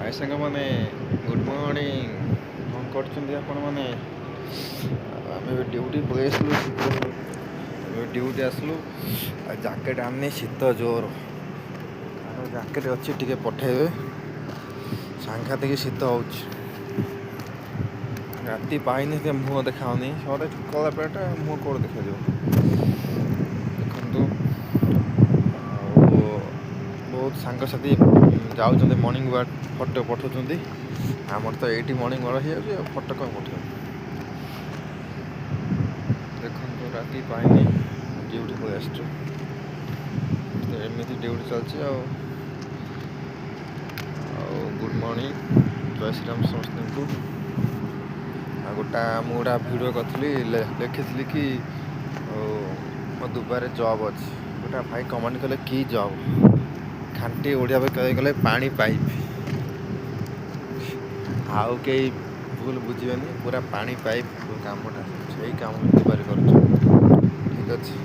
हाय सांग मैंने good morning कौन कर आम ड्यूटी पलू ड्यूटी आसलु जैकेट आनी शीत जोर जैकेट अच्छी टे पठेबे सांघातिक शीत हो राति पाइनि मुह देखाऊनी सब कला पेट मुह कौन देखा देखु बहुत सांगसाथी जाऊँ मॉर्निंग वाक फटो पठाऊँ आमर तो ये मॉर्निंग वाक हो फटो कौन पठे देखो राति पाइनि ड्यूटी पलि तो एमती ड्यूटी चलती गुड मॉर्निंग जय श्री राम समस्त को गोटा मुझे भिडियो करी लिखी कि मो दुबारे जॉब अच्छी गोटा भाई कमेंट कले कि जॉब खांटी ओडिया कह गले पानी पाइप आउ कई भूल बुझे पूरा पानी पाइप कामटा से कम दुबारे कर ठीक अच्छे।